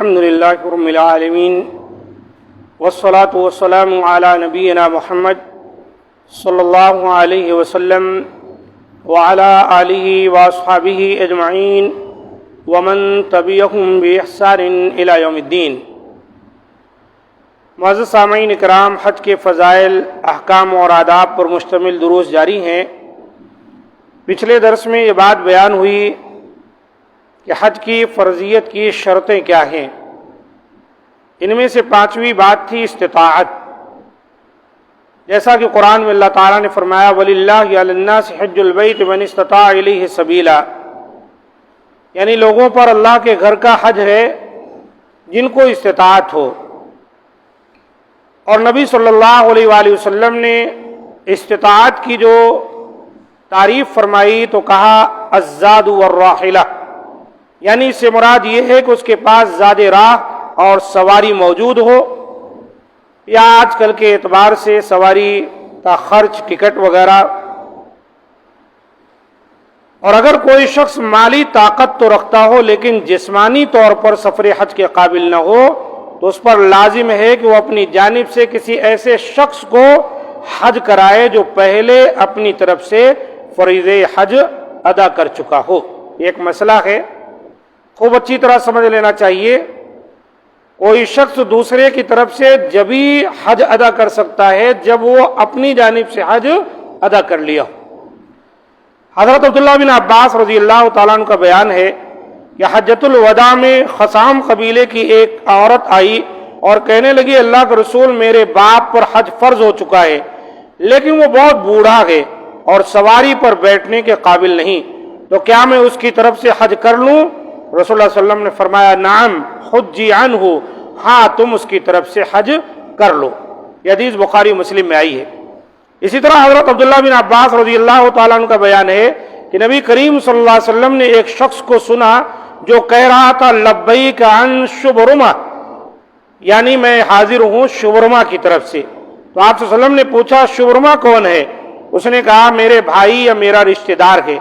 الحمد للہ رب العالمین والصلاة والسلام علی نبینا محمد صلی اللہ علیہ وسلم وعلی آلہ واصحابہ اجمعین ومن تبعہم بإحسان الی یوم الدین۔ معزز سامعین اکرام، حج کے فضائل، احکام اور آداب پر مشتمل دروس جاری ہیں۔ پچھلے درس میں یہ بات بیان ہوئی کہ حج کی فرضیت کی شرطیں کیا ہیں۔ ان میں سے پانچویں بات تھی استطاعت، جیسا کہ قرآن میں اللہ تعالیٰ نے فرمایا وَلِلَّهِ عَلَى النَّاسِ حِجُّ الْبَيْتِ مَنِ اسْتَطَاعَ إِلَيْهِ سَبِيلًا، یعنی لوگوں پر اللہ کے گھر کا حج ہے جن کو استطاعت ہو۔ اور نبی صلی اللہ علیہ وآلہ وسلم نے استطاعت کی جو تعریف فرمائی تو کہا الزاد والراحلہ، یعنی اس سے مراد یہ ہے کہ اس کے پاس زاد راہ اور سواری موجود ہو، یا آج کل کے اعتبار سے سواری کا خرچ، ٹکٹ وغیرہ۔ اور اگر کوئی شخص مالی طاقت تو رکھتا ہو لیکن جسمانی طور پر سفر حج کے قابل نہ ہو تو اس پر لازم ہے کہ وہ اپنی جانب سے کسی ایسے شخص کو حج کرائے جو پہلے اپنی طرف سے فریضہ حج ادا کر چکا ہو۔ ایک مسئلہ ہے، خوب اچھی طرح سمجھ لینا چاہیے۔ کوئی شخص دوسرے کی طرف سے جبھی حج ادا کر سکتا ہے جب وہ اپنی جانب سے حج ادا کر لیا ہو۔ حضرت عبداللہ بن عباس رضی اللہ تعالیٰ عنہ کا بیان ہے کہ حجۃ الوداع میں خثام قبیلے کی ایک عورت آئی اور کہنے لگی اللہ کے رسول، میرے باپ پر حج فرض ہو چکا ہے لیکن وہ بہت بوڑھا ہے اور سواری پر بیٹھنے کے قابل نہیں، تو کیا میں اس کی طرف سے حج کر لوں؟ رسول اللہ صلی اللہ علیہ وسلم نے فرمایا نعم حجی عنہ، ہاں تم اس کی طرف سے حج کر لو۔ یہ حدیث بخاری مسلم میں آئی ہے۔ اسی طرح حضرت عبداللہ بن عباس رضی اللہ تعالیٰ عنہ کا بیان ہے کہ نبی کریم صلی اللہ علیہ وسلم نے ایک شخص کو سنا جو کہہ رہا تھا لبیک عن شبرمہ، یعنی میں حاضر ہوں شبرمہ کی طرف سے۔ تو آپ صلی اللہ علیہ وسلم نے پوچھا شبرمہ کون ہے؟ اس نے کہا میرے بھائی یا میرا رشتہ دار ہے۔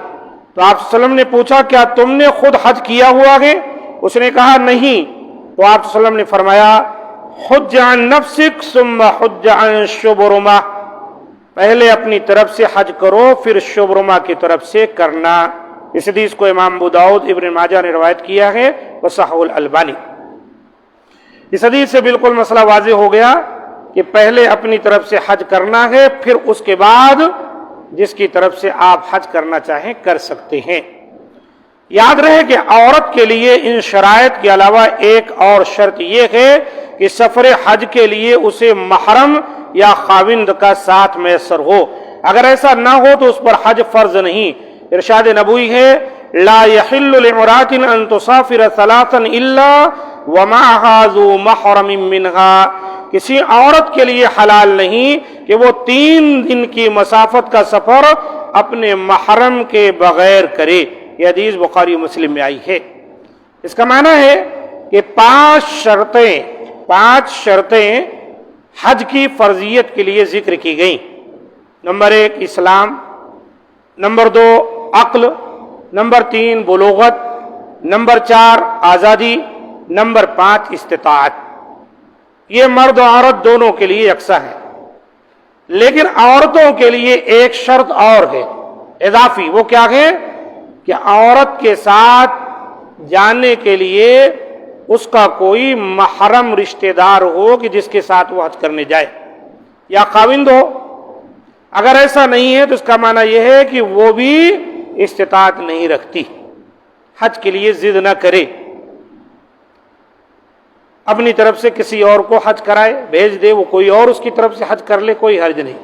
تو آپ صلی اللہ علیہ وسلم نے پوچھا کیا تم نے خود حج کیا ہوا ہے؟ اس نے کہا نہیں۔ تو آپ صلی اللہ علیہ وسلم نے فرمایا حج عن نفسک ثم حج عن شبرمہ، پہلے اپنی طرف سے حج کرو پھر شبرمہ کی طرف سے کرنا۔ اس حدیث کو امام ابو داؤد ابن ماجہ نے روایت کیا ہے وصححہ الالبانی۔ اس حدیث سے بالکل مسئلہ واضح ہو گیا کہ پہلے اپنی طرف سے حج کرنا ہے، پھر اس کے بعد جس کی طرف سے آپ حج کرنا چاہیں کر سکتے ہیں۔ یاد رہے کہ عورت کے لیے ان شرائط کے علاوہ ایک اور شرط یہ ہے کہ سفر حج کے لیے اسے محرم یا خاوند کا ساتھ میسر ہو۔ اگر ایسا نہ ہو تو اس پر حج فرض نہیں۔ ارشاد نبوی ہے لا يحل لامرأة ان تسافر ثلاثا الا ومعها ذو محرم منها، کسی عورت کے لیے حلال نہیں کہ وہ 3 دن کی مسافت کا سفر اپنے محرم کے بغیر کرے۔ یہ حدیث بخاری مسلم میں آئی ہے۔ اس کا معنی ہے کہ 5 شرطیں حج کی فرضیت کے لیے ذکر کی گئیں۔ نمبر 1 اسلام، نمبر 2 عقل، نمبر 3 بلوغت، نمبر 4 آزادی، نمبر 5 استطاعت۔ یہ مرد و عورت دونوں کے لیے یکساں ہے، لیکن عورتوں کے لیے ایک شرط اور ہے اضافی۔ وہ کیا ہے کہ عورت کے ساتھ جانے کے لیے اس کا کوئی محرم رشتہ دار ہو کہ جس کے ساتھ وہ حج کرنے جائے، یا خاوند ہو۔ اگر ایسا نہیں ہے تو اس کا معنی یہ ہے کہ وہ بھی استطاعت نہیں رکھتی، حج کے لیے ضد نہ کرے، اپنی طرف سے کسی اور کو حج کرائے، بھیج دے، وہ کوئی اور اس کی طرف سے حج کر لے، کوئی حرج نہیں۔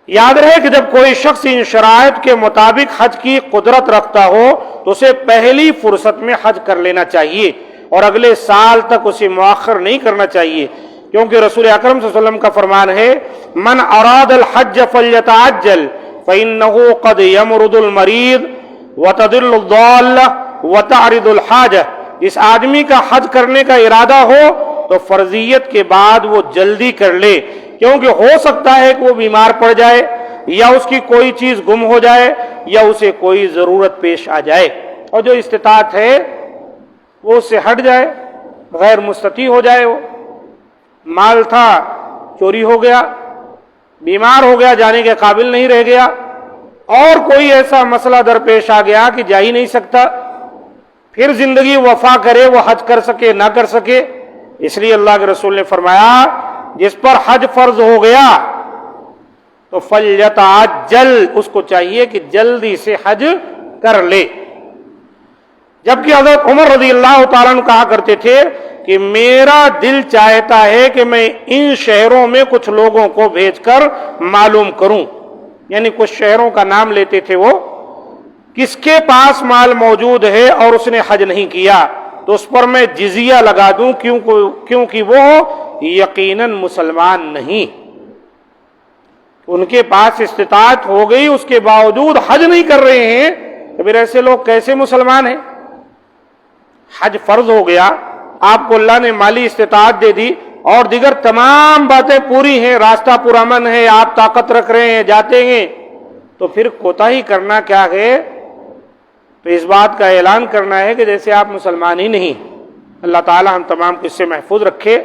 یاد رہے کہ جب کوئی شخص ان شرائط کے مطابق حج کی قدرت رکھتا ہو تو اسے پہلی فرصت میں حج کر لینا چاہیے اور اگلے سال تک اسے مؤخر نہیں کرنا چاہیے، کیونکہ رسول اکرم صلی اللہ علیہ وسلم کا فرمان ہے من اراد الحج فلیتعجل فإنه قد يمرض المريض وتضل الضالة وتعرض الحاجة، جس آدمی کا حج کرنے کا ارادہ ہو تو فرضیت کے بعد وہ جلدی کر لے، کیونکہ ہو سکتا ہے کہ وہ بیمار پڑ جائے، یا اس کی کوئی چیز گم ہو جائے، یا اسے کوئی ضرورت پیش آ جائے۔ اور جو استطاعت ہے وہ اس سے ہٹ جائے، غیر مستطیع ہو جائے، وہ مال تھا چوری ہو گیا، بیمار ہو گیا، جانے کے قابل نہیں رہ گیا، اور کوئی ایسا مسئلہ درپیش آ گیا کہ جا ہی نہیں سکتا، پھر زندگی وفا کرے، وہ حج کر سکے نہ کر سکے۔ اس لیے اللہ کے رسول نے فرمایا جس پر حج فرض ہو گیا تو فلیتعجل، اس کو چاہیے کہ جلدی سے حج کر لے۔ جبکہ حضرت عمر رضی اللہ تعالیٰ عنہ کہا کرتے تھے کہ میرا دل چاہتا ہے کہ میں ان شہروں میں کچھ لوگوں کو بھیج کر معلوم کروں، یعنی کچھ شہروں کا نام لیتے تھے وہ، کس کے پاس مال موجود ہے اور اس نے حج نہیں کیا تو اس پر میں جزیہ لگا دوں، کیونکہ وہ یقیناً مسلمان نہیں، ان کے پاس استطاعت ہو گئی اس کے باوجود حج نہیں کر رہے ہیں، تو پھر ایسے لوگ کیسے مسلمان ہیں؟ حج فرض ہو گیا، آپ کو اللہ نے مالی استطاعت دے دی اور دیگر تمام باتیں پوری ہیں، راستہ پرامن ہے، آپ طاقت رکھ رہے ہیں، جاتے ہیں، تو پھر کوتاہی کرنا کیا ہے؟ تو اس بات کا اعلان کرنا ہے کہ جیسے آپ مسلمان ہی نہیں۔ اللہ تعالی ہم تمام کو اس سے محفوظ رکھے۔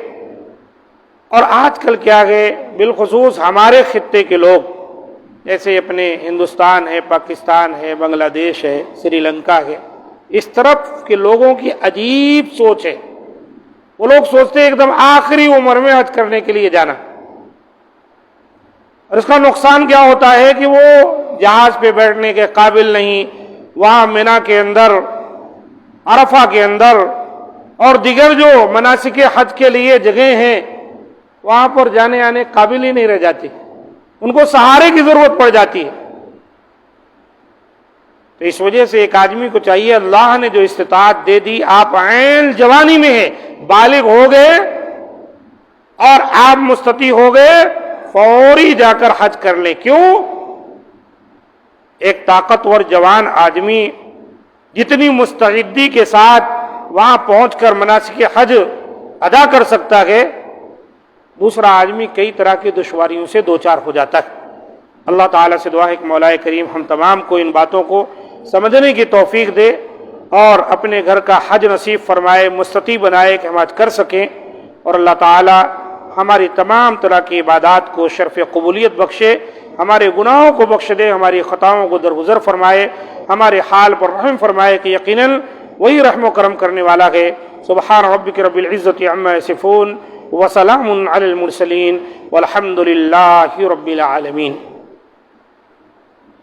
اور آج کل کیا ہے، بالخصوص ہمارے خطے کے لوگ، جیسے اپنے ہندوستان ہے، پاکستان ہے، بنگلہ دیش ہے، سری لنکا ہے، اس طرف کے لوگوں کی عجیب سوچ ہے۔ وہ لوگ سوچتے ہیں ایک دم آخری عمر میں حج کرنے کے لیے جانا، اور اس کا نقصان کیا ہوتا ہے کہ وہ جہاز پہ بیٹھنے کے قابل نہیں، وہاں مینا کے اندر، عرفہ کے اندر اور دیگر جو مناسک حج کے لیے جگہیں ہیں وہاں پر جانے آنے قابل ہی نہیں رہ جاتی، ان کو سہارے کی ضرورت پڑ جاتی ہے۔ تو اس وجہ سے ایک آدمی کو چاہیے، اللہ نے جو استطاعت دے دی، آپ عین جوانی میں ہیں، بالغ ہو گئے اور آپ مستطیع ہو گئے، فوری جا کر حج کر لیں۔ کیوں؟ ایک طاقتور جوان آدمی جتنی مستعدی کے ساتھ وہاں پہنچ کر مناسک حج ادا کر سکتا ہے، دوسرا آدمی کئی طرح کی دشواریوں سے دوچار ہو جاتا ہے۔ اللہ تعالیٰ سے دعا ہے کہ مولا کریم ہم تمام کو ان باتوں کو سمجھنے کی توفیق دے اور اپنے گھر کا حج نصیب فرمائے، مستطیع بنائے کہ ہم حج کر سکیں، اور اللہ تعالیٰ ہماری تمام طرح کی عبادات کو شرف قبولیت بخشے، ہمارے گناہوں کو بخش دے، ہماری خطاؤں کو درگزر فرمائے، ہمارے حال پر رحم فرمائے کہ یقیناً وہی رحم و کرم کرنے والا ہے۔ سبحان ربک رب العزت عما یصفون وسلام علی المرسلین والحمد للہ رب العالمین۔